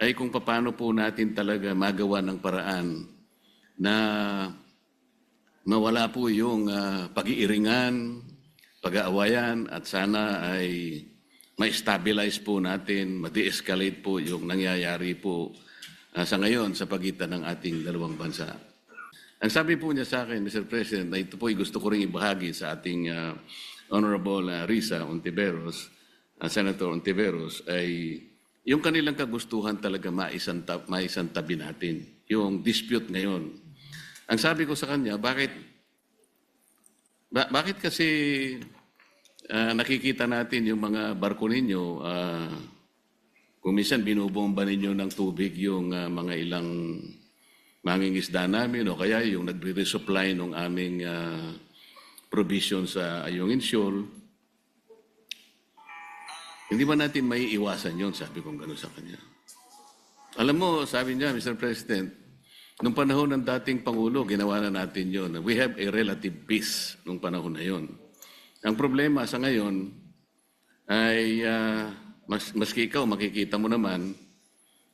ay kung paano po natin talaga magawa ng paraan na mawala po yung pag-iiringan, pag-aawayan at sana ay ma-stabilize po natin, ma-de-escalate po yung nangyayari po sa ngayon sa pagitan ng ating dalawang bansa. Ang sabi po niya sa akin, Mr. President, na ito po ay gusto ko rin ibahagi sa ating Honorable Risa Ontiveros, Senator Ontiveros, ay yung kanilang kagustuhan talaga maisantabi natin, yung dispute ngayon. Ang sabi ko sa kanya, bakit kasi nakikita natin yung mga barko ninyo, kung minsan binubomba ninyo ng tubig yung mga ilang mangingisda namin o kaya yung nagre-resupply ng aming provision sa Ayungin Shoal. Hindi ba natin may iwasan yun? Sabi kong gano'n sa kanya. Alam mo, sabi niya, Mr. President, nung panahon ng dating Pangulo, ginawa na natin yun. We have a relative peace nung panahon na yun. Ang problema sa ngayon ay, maski ikaw, makikita mo naman,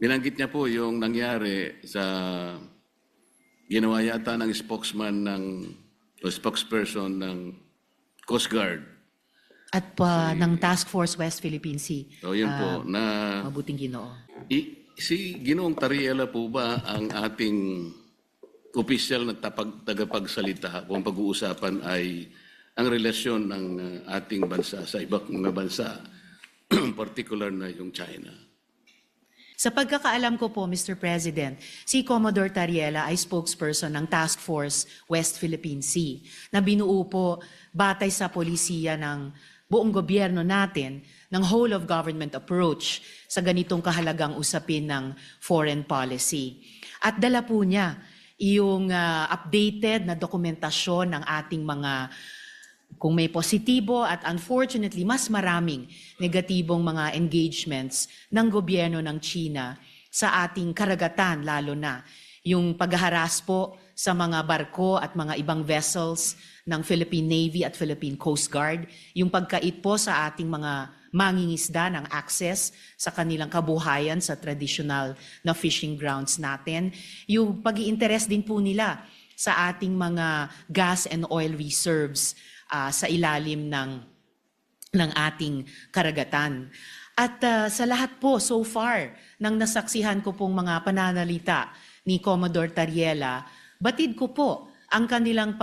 binanggit niya po yung nangyari sa ginawa yata ng spokesman o spokesperson ng Coast Guard. At ng Task Force West Philippine Sea. So yun po, na Mabuting Ginoo. si Ginoong Tariela po ba ang ating opisyal na tagapagsalita kung pag-uusapan ay ang relasyon ng ating bansa sa ibang mga bansa, particular na yung China? Sa pagkakaalam ko po, Mr. President, si Commodore Tariela ay spokesperson ng Task Force West Philippine Sea na binuo po batay sa polisiya ng buong gobyerno natin ng whole of government approach sa ganitong kahalagang usapin ng foreign policy. At dala po niya yung updated na dokumentasyon ng ating mga, kung may positibo at unfortunately mas maraming negatibong mga engagements ng gobyerno ng China sa ating karagatan, lalo na yung paghaharas po sa mga barko at mga ibang vessels ng Philippine Navy at Philippine Coast Guard, yung pagkait po sa ating mga mangingisda ng access sa kanilang kabuhayan sa traditional na fishing grounds natin, yung pag-i-interest din po nila sa ating mga gas and oil reserves sa ilalim ng ating karagatan. At sa lahat po, so far, nang nasaksihan ko pong mga pananalita ni Commodore Tariela, batid ko po ang kanilang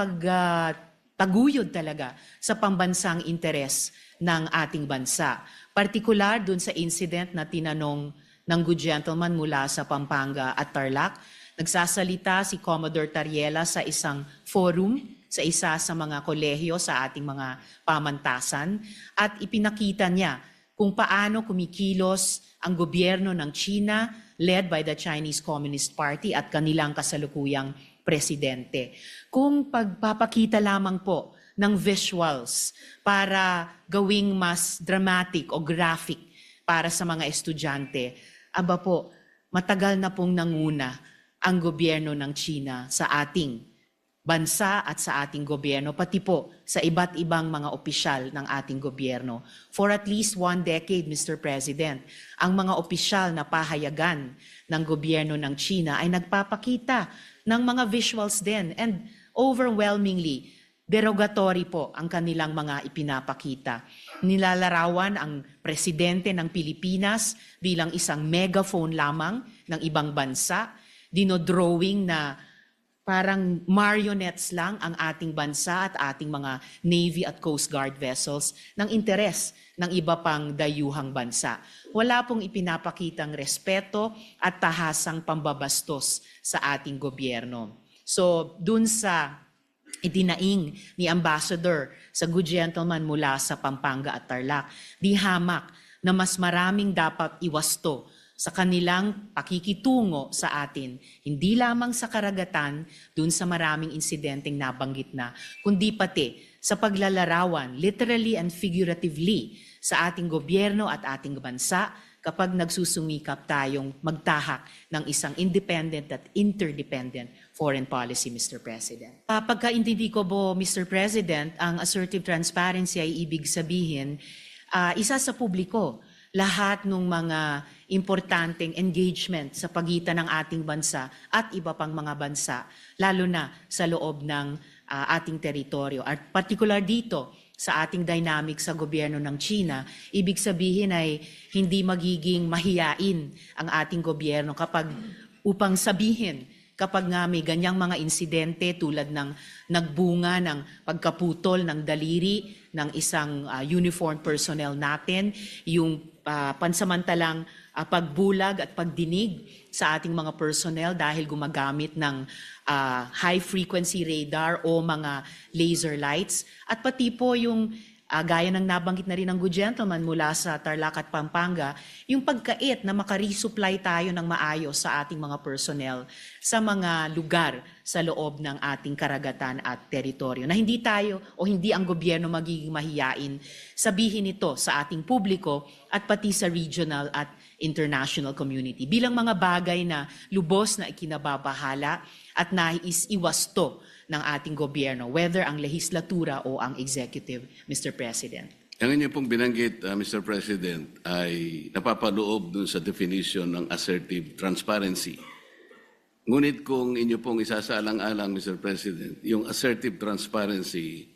paguyod talaga sa pambansang interes ng ating bansa. Partikular dun sa incident na tinanong ng good gentleman mula sa Pampanga at Tarlac, nagsasalita si Commodore Tariela sa isang forum, sa isa sa mga kolehiyo sa ating mga pamantasan, at ipinakita niya kung paano kumikilos ang gobyerno ng China led by the Chinese Communist Party at kanilang kasalukuyang presidente. Kung pagpapakita lamang po ng visuals para gawing mas dramatic o graphic para sa mga estudyante, aba po, matagal na pong nanguna ang gobyerno ng China sa ating bansa at sa ating gobyerno, pati po sa iba't ibang mga opisyal ng ating gobyerno. For at least 1 decade, Mr. President, ang mga opisyal na pahayagan ng gobyerno ng China ay nagpapakita ng mga visuals din, and overwhelmingly derogatory po ang kanilang mga ipinapakita. Nilalarawan ang presidente ng Pilipinas bilang isang megaphone lamang ng ibang bansa, dinodrawing na parang marionettes lang ang ating bansa at ating mga Navy at Coast Guard vessels ng interes ng iba pang dayuhang bansa. Wala pong ipinapakitang respeto at tahasang pambabastos sa ating gobyerno. So, dun sa itinaing ni Ambassador sa good gentleman mula sa Pampanga at Tarlac, di hamak na mas maraming dapat iwasto sa kanilang pakikitungo sa atin, hindi lamang sa karagatan, dun sa maraming insidenteng nabanggit na, kundi pati sa paglalarawan, literally and figuratively, sa ating gobyerno at ating bansa kapag nagsusumikap tayong magtahak ng isang independent at interdependent foreign policy, Mr. President. Pagkaintindi ko po, Mr. President, ang assertive transparency ay ibig sabihin, isa sa publiko lahat ng mga importanteng engagement sa pagitan ng ating bansa at iba pang mga bansa, lalo na sa loob ng ating teritoryo. At particular dito, sa ating dynamic sa gobyerno ng China, ibig sabihin ay hindi magiging mahiyain ang ating gobyerno upang sabihin kapag nga may ganyang mga insidente tulad ng nagbunga ng pagkaputol ng daliri ng isang uniformed personnel natin, yung pansamantalang pagbulag at pagdinig sa ating mga personnel dahil gumagamit ng high-frequency radar o mga laser lights. At pati po yung gaya ng nabanggit na rin ng good gentleman mula sa Tarlac at Pampanga, yung pagkait na makaresupply tayo ng maayos sa ating mga personnel sa mga lugar sa loob ng ating karagatan at teritoryo. Na hindi tayo o hindi ang gobyerno magiging mahiyain sabihin ito sa ating publiko at pati sa regional at international community. Bilang mga bagay na lubos na ikinababahala at nais iwasto ng ating gobyerno, whether ang lehislatura o ang executive, Mr. President. Ang inyo pong binanggit, Mr. President, ay napapaloob dun sa definition ng assertive transparency. Ngunit kung inyo pong isasaalang-alang, Mr. President, yung assertive transparency,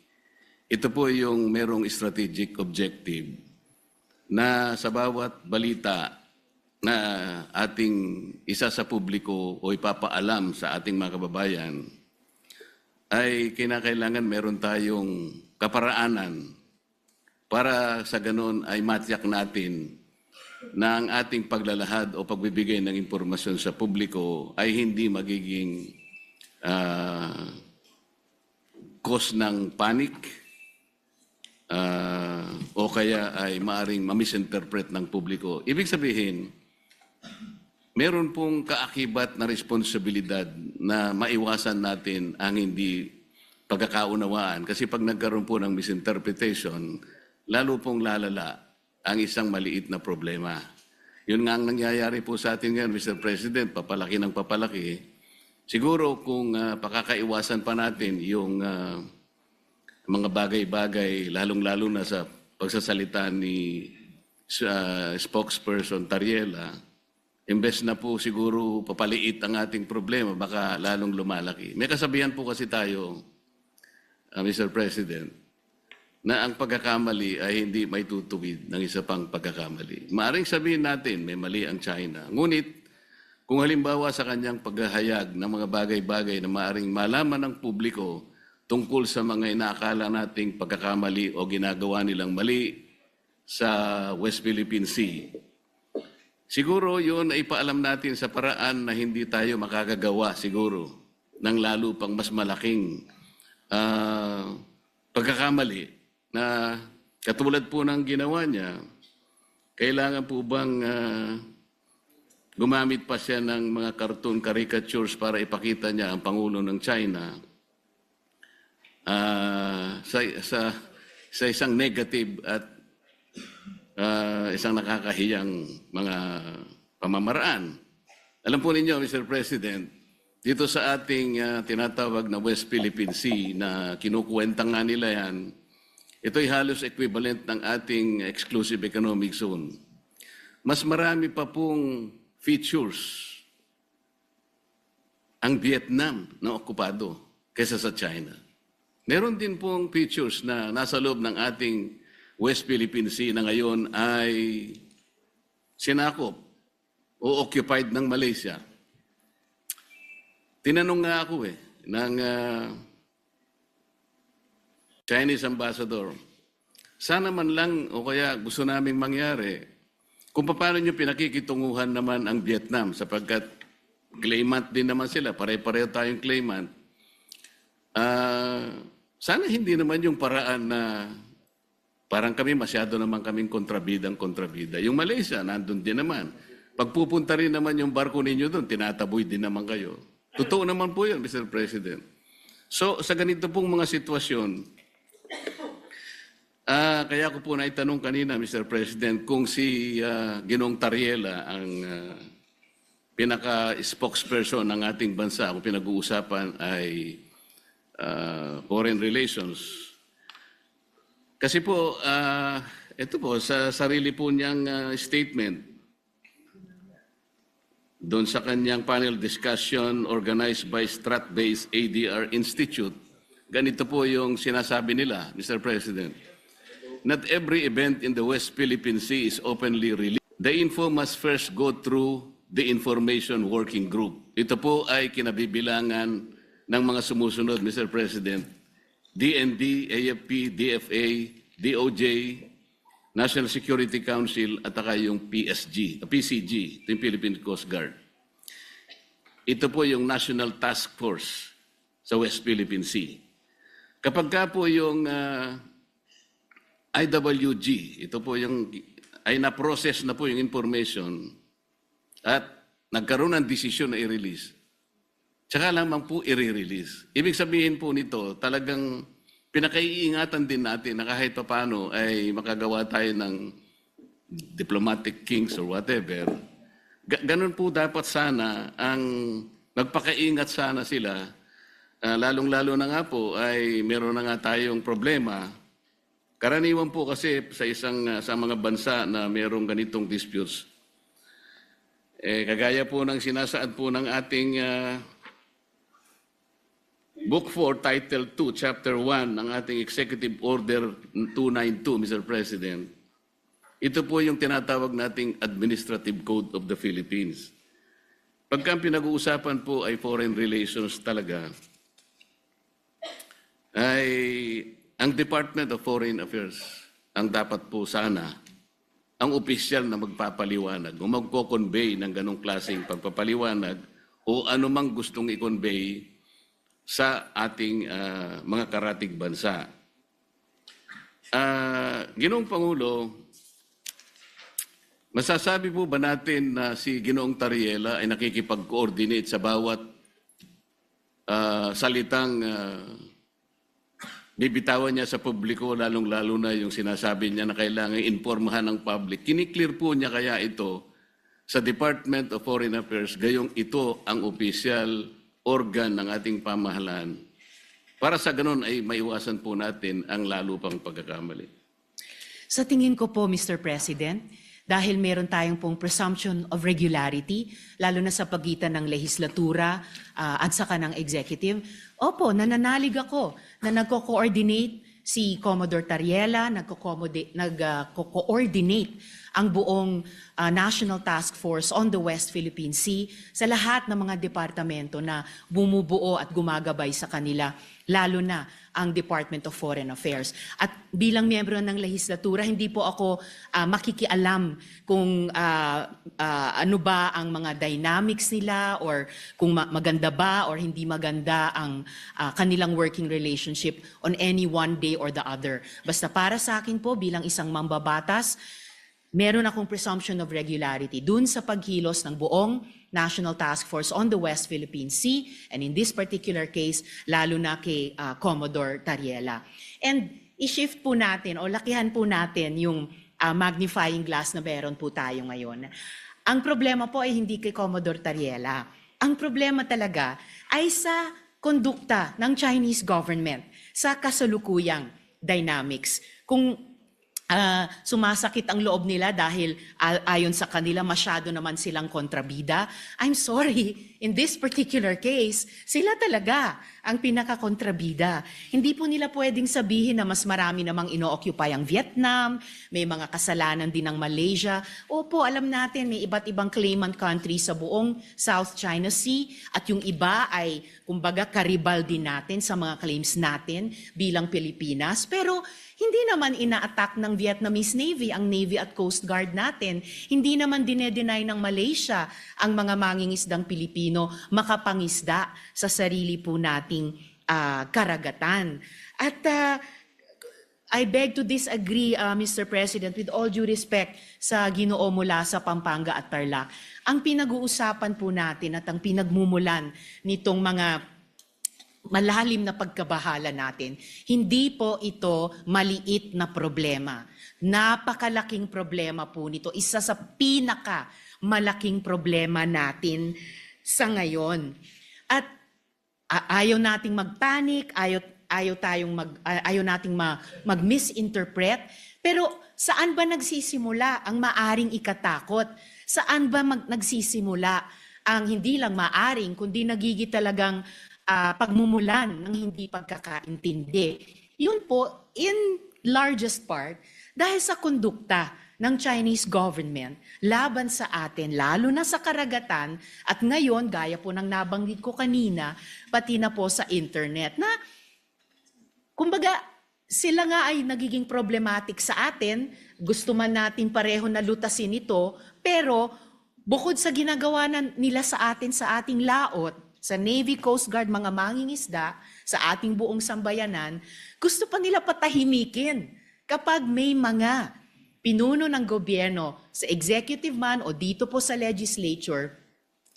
ito po yung merong strategic objective na sa bawat balita na ating isa sa publiko o ipapaalam sa ating mga kababayan, ay kinakailangan meron tayong kaparaanan para sa ganun ay matiyak natin na ang ating paglalahad o pagbibigay ng impormasyon sa publiko ay hindi magiging cause ng panic o kaya ay maaring ma-misinterpret ng publiko. Ibig sabihin, meron pong kaakibat na responsibilidad na maiwasan natin ang hindi pagkakaunawaan. Kasi pag nagkaroon po ng misinterpretation, lalo pong lalala ang isang maliit na problema. Yun nga ang nangyayari po sa atin ngayon, Mr. President, papalaki ng papalaki. Siguro kung pakakaiwasan pa natin yung mga bagay-bagay, lalong-lalo na sa pagsasalita ni spokesperson Tariela, imbes na po siguro papaliit ang ating problema, baka lalong lumalaki. May kasabihan po kasi tayo, Mr. President, na ang pagkakamali ay hindi may tutuwid ng isa pang pagkakamali. Maaring sabihin natin, may mali ang China. Ngunit, kung halimbawa sa kanyang paghahayag ng mga bagay-bagay na maaring malaman ng publiko tungkol sa mga inaakala nating pagkakamali o ginagawa nilang mali sa West Philippine Sea, siguro yun ay ipaalam natin sa paraan na hindi tayo makakagawa siguro ng lalo pang mas malaking pagkakamali na katulad po ng ginawa niya. Kailangan po bang gumamit pa siya ng mga cartoon caricatures para ipakita niya ang Pangulo ng China sa isang negative at isang nakakahiyang mga pamamaraan. Alam po ninyo, Mr. President, dito sa ating tinatawag na West Philippine Sea na kinukuwentang nga nila yan, ito'y halos equivalent ng ating exclusive economic zone. Mas marami pa pong features ang Vietnam na okupado kaysa sa China. Meron din pong features na nasa loob ng ating West Philippine Sea na ngayon ay sinakop o occupied ng Malaysia. Tinanong nga ako ng Chinese ambassador, sana man lang o kaya gusto naming mangyari kung paano nyo pinakikitunguhan naman ang Vietnam sapagkat claimant din naman sila, pare-pareho tayong claimant. Sana hindi naman yung paraan na parang kami masyado naman kaming kontrabida. Yung Malaysia, nandun din naman. Pagpupunta rin naman yung barko ninyo doon, tinataboy din naman kayo. Totoo naman po yun, Mr. President. So, sa ganito pong mga sitwasyon, kaya ko po naitanong kanina, Mr. President, kung si Ginoong Tariela ang pinaka-spokesperson ng ating bansa, kung pinag-uusapan ay foreign relations. Kasi po, Ito po, sa sarili po niyang statement, doon sa kanyang panel discussion organized by Strat-based ADR Institute, ganito po yung sinasabi nila, Mr. President. Not every event in the West Philippine Sea is openly released. The info must first go through the Information Working Group. Ito po ay kinabibilangan ng mga sumusunod, Mr. President. DND, AFP, DFA, DOJ, National Security Council at saka yung PCG, yung Philippine Coast Guard. Ito po yung National Task Force sa West Philippine Sea. Kapag ka po yung IWG, ito po yung ay na-process na po yung information at nagkaroon ng desisyon na i-release, tsaka lamang po i-release. Ibig sabihin po nito, talagang pinakaiingatan din natin na kahit paano ay makagawa tayo ng diplomatic kings or whatever. Ganun po dapat sana ang magpakaingat sana sila. Lalong-lalo na nga po ay meron na nga tayong problema. Karaniwan po kasi sa mga bansa na merong ganitong disputes. Kagaya po ng sinasaad po ng ating Book 4, Title 2, Chapter 1 ng ating Executive Order 292, Mr. President. Ito po yung tinatawag nating Administrative Code of the Philippines. Pagka pinag-uusapan po ay foreign relations talaga, ay ang Department of Foreign Affairs ang dapat po sana ang opisyal na magpapaliwanag o magko-convey ng ganong klaseng pagpapaliwanag o anumang gustong i-convey sa ating mga karatig bansa. Ginoong Pangulo, masasabi po ba natin na si Ginoong Tariela ay nakikipag-coordinate sa bawat salitang bibitawan niya sa publiko, lalong-lalo na yung sinasabi niya na kailangan informahan ng public? Kiniklear po niya kaya ito sa Department of Foreign Affairs, gayong ito ang opisyal organ ng ating pamahalaan para sa ganun ay maiwasan po natin ang lalo pang pagkakamali. Sa tingin ko po, Mr. President, dahil meron tayong pong presumption of regularity, lalo na sa pagitan ng lehislatura at saka ng executive, opo, nananalig ako na nagko-coordinate si Commodore Tariela, nagko-coordinate ang buong National Task Force on the West Philippine Sea sa lahat ng mga departamento na bumubuo at gumagabay sa kanila, lalo na ang Department of Foreign Affairs. At bilang miyembro ng lehislatura, hindi po ako makikialam kung ano ba ang mga dynamics nila or kung maganda ba or hindi maganda ang kanilang working relationship on any one day or the other. Basta para sa akin po, bilang isang mambabatas, meron akong presumption of regularity dun sa pagkilos ng buong National Task Force on the West Philippine Sea, and in this particular case, lalo na kay Commodore Tariela. And i-shift po natin o lakihan po natin yung magnifying glass na meron po tayo ngayon. Ang problema po ay hindi kay Commodore Tariela. Ang problema talaga ay sa kondukta ng Chinese government sa kasalukuyang dynamics. Kung sumasakit ang loob nila dahil ayon sa kanila masyado naman silang kontrabida, I'm sorry, in this particular case, sila talaga ang pinaka-kontrabida. Hindi po nila pwedeng sabihin na mas marami namang ino-occupy ang Vietnam, may mga kasalanan din ng Malaysia. Opo, alam natin may iba't ibang claimant country sa buong South China Sea at yung iba ay kumbaga karibal din natin sa mga claims natin bilang Pilipinas. Pero hindi naman ina-attack ng Vietnamese Navy ang Navy at Coast Guard natin. Hindi naman dinedenay ng Malaysia ang mga mangingisdang Pilipino makapangisda sa sarili po nating karagatan. At I beg to disagree, Mr. President, with all due respect sa Ginoo mula sa Pampanga at Tarlac. Ang pinag-uusapan po natin at ang pinagmumulan nitong mga malalim na pagkabahala natin, hindi po ito maliit na problema. Napakalaking problema po nito. Isa sa malaking problema natin sa ngayon. At ayaw nating magpanic, ayaw nating mag-misinterpret, Pero saan ba nagsisimula ang maaring ikatakot? Saan ba nagsisimula ang hindi lang maaring, kundi nagiging talagang pagmumulan ng hindi pagkakaintindi? Yun po, in largest part, dahil sa kondukta ng Chinese government laban sa atin, lalo na sa karagatan, at ngayon, gaya po ng nabanggit ko kanina, pati na po sa internet, na kumbaga, sila nga ay nagiging problematic sa atin, gusto man natin pareho na lutasin ito, pero bukod sa ginagawa nila sa atin sa ating laot, sa Navy, Coast Guard, mga mangingisda, sa ating buong sambayanan, gusto pa nila patahimikin kapag may mga pinuno ng gobyerno sa executive man o dito po sa legislature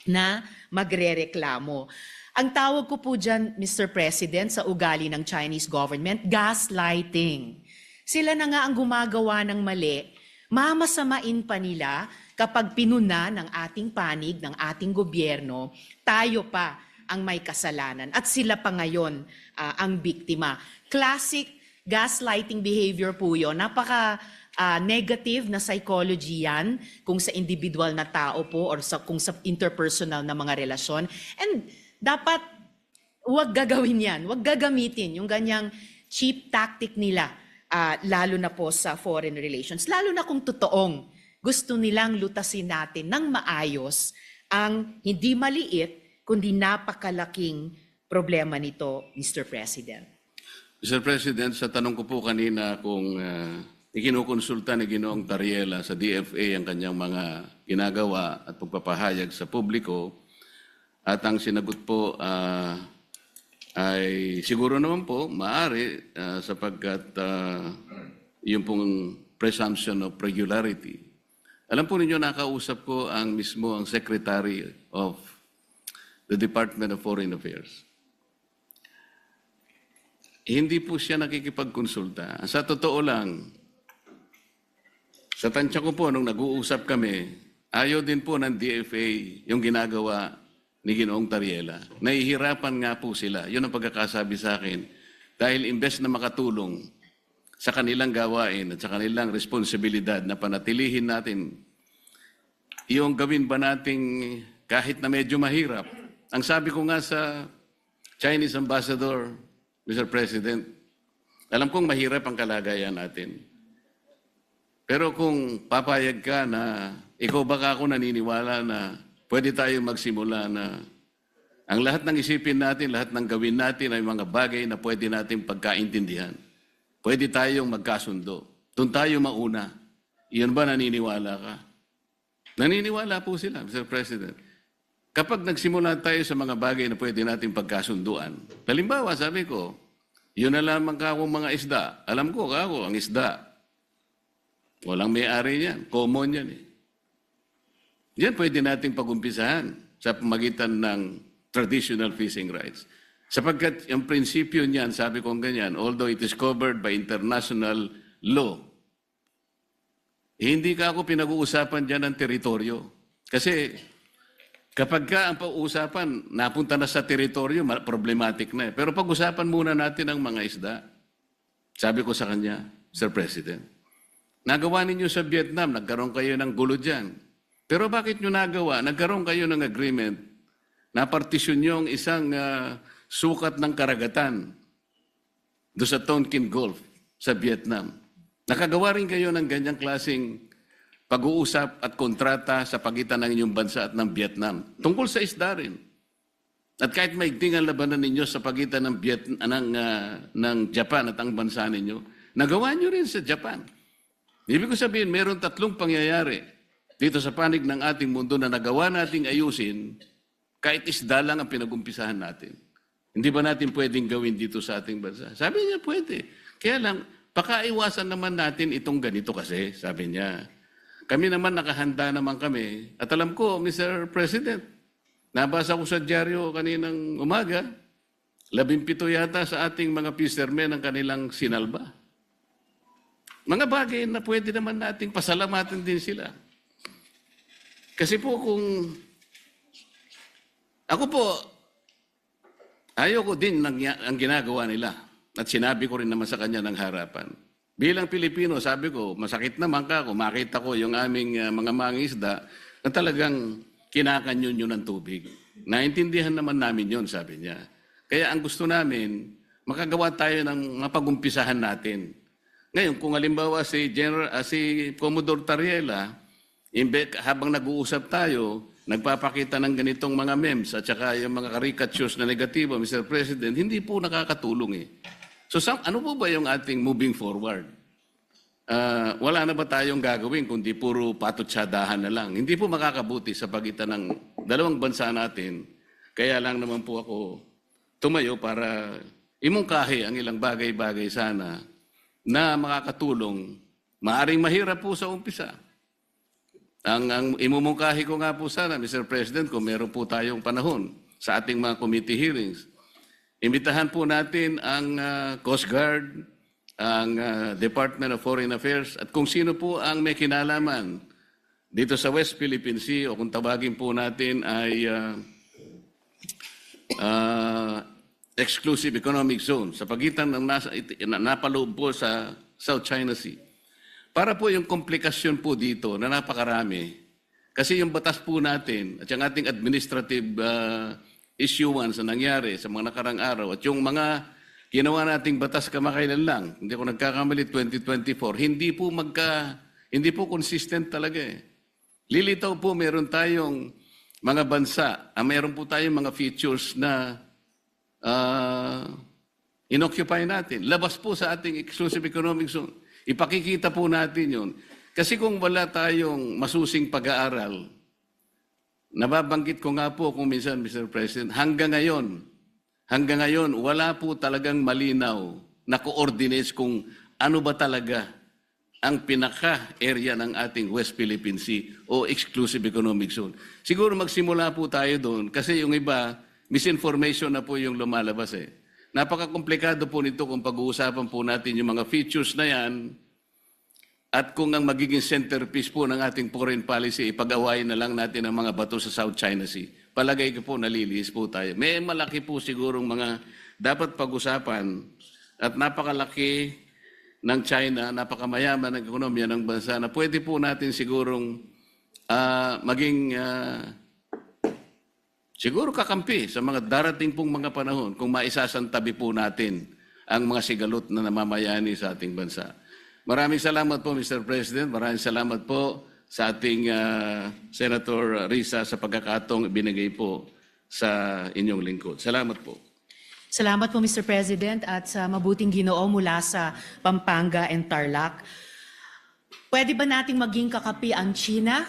na magrereklamo. Ang tawag ko po dyan, Mr. President, sa ugali ng Chinese government, gaslighting. Sila na nga ang gumagawa ng mali, mamasamain pa nila kapag pinuna ng ating panig, ng ating gobyerno, tayo pa ang may kasalanan at sila pa ngayon ang biktima. Classic gaslighting behavior po yun. Napaka negative na psychology yan kung sa individual na tao po or kung sa interpersonal na mga relasyon. And dapat huwag gagawin yan, huwag gagamitin yung ganyang cheap tactic nila, lalo na po sa foreign relations. Lalo na kung totoong gusto nilang lutasin natin ng maayos ang hindi maliit, kundi napakalaking problema nito, Mr. President. Mr. President, sa tanong ko po kanina kung ikinukonsulta ni Ginoong Tariela sa DFA ang kanyang mga ginagawa at pagpapahayag sa publiko, at ang sinagot po ay siguro naman po maaari sapagkat yung pong presumption of regularity. Alam po ninyo, nakausap ko ang mismo ang Secretary of the Department of Foreign Affairs. Hindi po siya nakikipagkonsulta. Sa totoo lang, sa tansya ko po nung nag-uusap kami, ayaw din po ng DFA yung ginagawa ni Ginoong Tariela. Nahihirapan nga po sila. Yun ang pagkakasabi sa akin. Dahil imbes na makatulong sa kanilang gawain at sa kanilang responsibilidad na panatilihin natin, yung gawin ba nating kahit na medyo mahirap. Ang sabi ko nga sa Chinese Ambassador, Mr. President, alam kong mahirap ang kalagayan natin. Pero kung papayag ka na ikaw baka ako naniniwala na pwede tayong magsimula na ang lahat ng isipin natin, lahat ng gawin natin ay mga bagay na pwede natin pagkaintindihan. Pwede tayong magkasundo. Doon tayo mauna. Iyan ba naniniwala ka? Naniniwala po sila, Mr. President. Kapag nagsimula tayo sa mga bagay na pwede natin pagkasunduan, halimbawa, sabi ko, yun na lamang ka akong mga isda. Alam ko, ako, ang isda. Walang may-ari niyan. Common yan eh. Yan pwede nating pag-umpisahan sa pamagitan ng traditional fishing rights. Sapagkat yung prinsipyo niyan, sabi ko ganyan, although it is covered by international law, hindi ka ako pinag-uusapan dyan ng teritoryo. Kasi kapag ka ang pag-uusapan, napunta na sa teritoryo, problematic na eh. Pero pag-usapan muna natin ang mga isda. Sabi ko sa kanya, Sir President, nagawa ninyo sa Vietnam, nagkaroon kayo ng gulo dyan. Pero bakit nyo nagawa? Nagkaroon kayo ng agreement na partisyon nyo ang isang sukat ng karagatan doon sa Tonkin Gulf sa Vietnam. Nakagawa rin kayo ng ganyang klaseng pag-uusap at kontrata sa pagitan ng inyong bansa at ng Vietnam. Tungkol sa isda rin. At kahit maigting ang labanan ninyo sa pagitan ng Japan at ang bansa ninyo, nagawa nyo rin sa Japan. Ibig ko sabihin, meron 3 pangyayari dito sa panig ng ating mundo na nagawa nating ayusin kahit isda lang ang pinag-umpisahan natin. Hindi ba natin pwedeng gawin dito sa ating bansa? Sabi niya, pwede. Kaya lang, pakaiwasan naman natin itong ganito kasi, sabi niya. Kami naman nakahanda naman kami. At alam ko, Mr. President, nabasa ko sa dyaryo kaninang umaga, 17 yata sa ating mga fishermen ang kanilang sinalba. Mga bagay na pwede naman nating pasalamatin din sila. Kasi po kung ako po, ayoko din ang ginagawa nila. At sinabi ko rin naman sa kanya ng harapan. Bilang Pilipino, sabi ko, masakit naman ka kung makita ko yung aming mga mangingisda na talagang kinakanyon yun ng tubig. Naintindihan naman namin yun, sabi niya. Kaya ang gusto namin, makagawa tayo ng mapagumpisahan natin. Ngayon, kung halimbawa si Commodore Tariela, habang nag-uusap tayo, nagpapakita ng ganitong mga memes at saka yung mga caricatures na negatibo, Mr. President, hindi po nakakatulong eh. So ano po ba yung ating moving forward? Wala na ba tayong gagawin kundi puro patutsadahan na lang? Hindi po makakabuti sa pagitan ng dalawang bansa natin. Kaya lang naman po ako tumayo para imungkahi ang ilang bagay-bagay sana na makakatulong. Maaring mahirap po sa umpisa. Ang imumungkahi ko nga po sana, Mr. President, kung meron po tayong panahon sa ating mga committee hearings, imbitahan po natin ang Coast Guard, ang Department of Foreign Affairs, at kung sino po ang may kinalaman dito sa West Philippine Sea, o kung tawagin po natin ay Exclusive Economic Zone, sa pagitan ng napaloob po sa South China Sea. Para po yung komplikasyon po dito na napakarami, kasi yung batas po natin at yung ating administrative issuance na nangyari sa mga nakarang araw at yung mga ginawa nating batas kamakailan lang, hindi ko nagkakamali 2024, hindi po consistent talaga eh. Lilitaw po meron tayong mga bansa, meron po tayong mga features na inoccupy natin. Labas po sa ating exclusive economic zone. Ipakikita po natin yun. Kasi kung wala tayong masusing pag-aaral, nababanggit ko nga po kung minsan, Mr. President, hanggang ngayon, wala po talagang malinaw na coordinates kung ano ba talaga ang pinaka-area ng ating West Philippine Sea o Exclusive Economic Zone. Siguro magsimula po tayo doon kasi yung iba, misinformation na po yung lumalabas eh. Napaka-komplikado po nito kung pag-uusapan po natin yung mga features na yan at kung ang magiging centerpiece po ng ating foreign policy, ipag-awayin na lang natin ang mga bato sa South China Sea. Palagay ko po nalilihis po tayo. May malaki po sigurong mga dapat pag-usapan at napakalaki ng China, napakamayaman ng ekonomiya ng bansa na pwede po natin sigurong maging siguro kakampi sa mga darating pong mga panahon kung maisasantabi po natin ang mga sigalot na namamayani sa ating bansa. Maraming salamat po, Mr. President. Maraming salamat po sa ating Senator Risa sa pagkakataong ibinigay po sa inyong lingkod. Salamat po. Salamat po, Mr. President, at sa mabuting Ginoo mula sa Pampanga and Tarlac. Pwede ba nating maging kakapi ang China?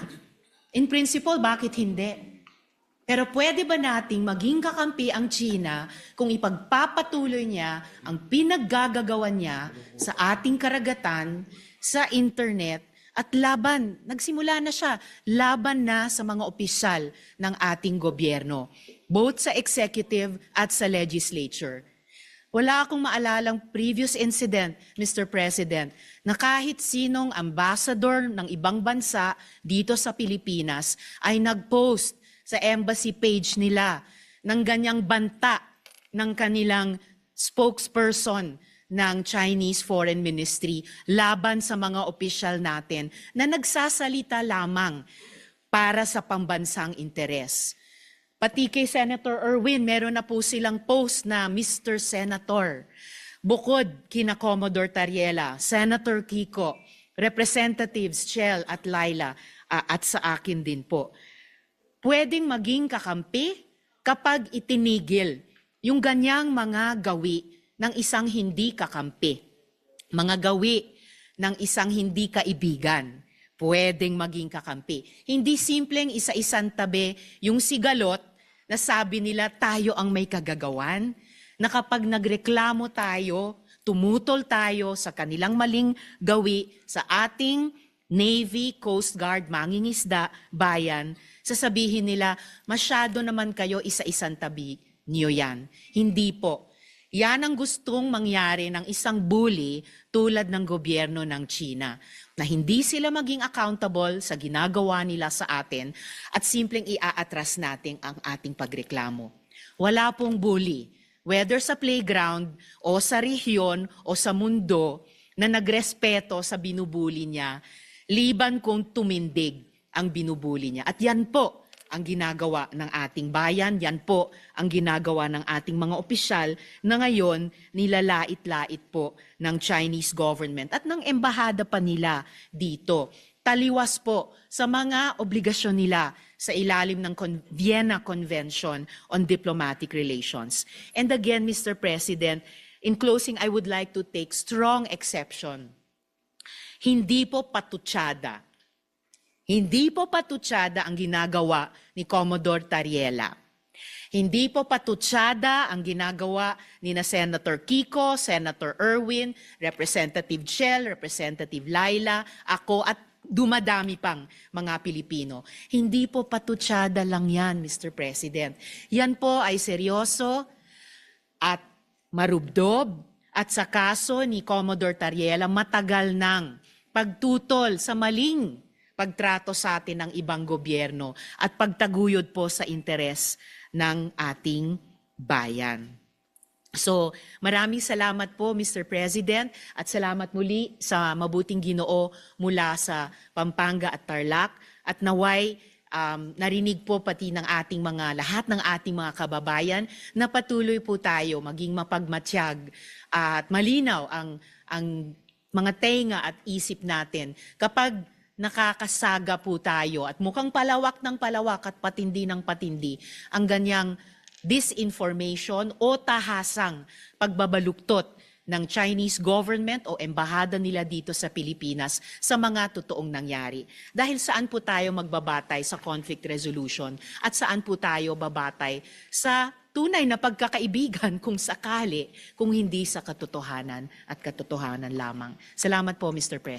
In principle, bakit hindi? Pero pwede ba nating maging kakampi ang China kung ipagpapatuloy niya ang pinaggagawan niya sa ating karagatan, sa internet, at nagsimula na siya, laban na sa mga opisyal ng ating gobyerno, both sa executive at sa legislature. Wala akong maalalang previous incident, Mr. President, na kahit sinong ambassador ng ibang bansa dito sa Pilipinas ay nag-post sa embassy page nila ng ganyang banta ng kanilang spokesperson ng Chinese Foreign Ministry laban sa mga opisyal natin na nagsasalita lamang para sa pambansang interes. Pati kay Senator Erwin, meron na po silang post na Mr. Senator. Bukod kina Commodore Tariela, Senator Kiko, Representatives Chel at Laila, at sa akin din po. Pwedeng maging kakampi kapag itinigil yung ganyang mga gawi ng isang hindi kakampi. Mga gawi ng isang hindi kaibigan. Pwedeng maging kakampi. Hindi simpleng isa-isang tabi yung sigalot na sabi nila tayo ang may kagagawan, na kapag nagreklamo tayo, tumutol tayo sa kanilang maling gawi sa ating Navy, Coast Guard, mangingisda, bayan, sasabihin nila, masyado naman kayo isa-isang tabi niyo yan. Hindi po. Yan ang gustong mangyari ng isang bully tulad ng gobyerno ng China, na hindi sila maging accountable sa ginagawa nila sa atin at simpleng iaatras natin ang ating pagreklamo. Wala pong bully. Whether sa playground o sa rehiyon o sa mundo, na nagrespeto sa binubuli niya, liban kung tumindig ang binubuli niya. At yan po ang ginagawa ng ating bayan, yan po ang ginagawa ng ating mga opisyal na ngayon nilalait-lait po ng Chinese government at ng embahada pa nila dito. Taliwas po sa mga obligasyon nila sa ilalim ng Vienna Convention on Diplomatic Relations. And again, Mr. President, in closing, I would like to take strong exception. Hindi po patutsada. Hindi po patutsada ang ginagawa ni Commodore Tariela. Hindi po patutsada ang ginagawa ni na Senator Kiko, Senator Erwin, Representative Chel, Representative Laila, ako at dumadami pang mga Pilipino. Hindi po patutsada lang yan, Mr. President. Yan po ay seryoso at marubdob at sa kaso ni Commodore Tariela matagal nang pagtutol sa maling pagtrato sa atin ng ibang gobyerno at pagtaguyod po sa interes ng ating bayan. So, maraming salamat po, Mr. President, at salamat muli sa mabuting Ginoo mula sa Pampanga at Tarlac. At naway, narinig po pati ng ating lahat ng ating mga kababayan na patuloy po tayo maging mapagmatsyag at malinaw ang mga tenga at isip natin kapag nakakasaga po tayo at mukhang palawak ng palawak at patindi ng patindi ang ganyang disinformation o tahasang pagbabaluktot ng Chinese government o embahada nila dito sa Pilipinas sa mga totoong nangyari. Dahil saan po tayo magbabatay sa conflict resolution at saan po tayo babatay sa tunay na pagkakaibigan kung sakali, kung hindi sa katotohanan at katotohanan lamang. Salamat po, Mr. President.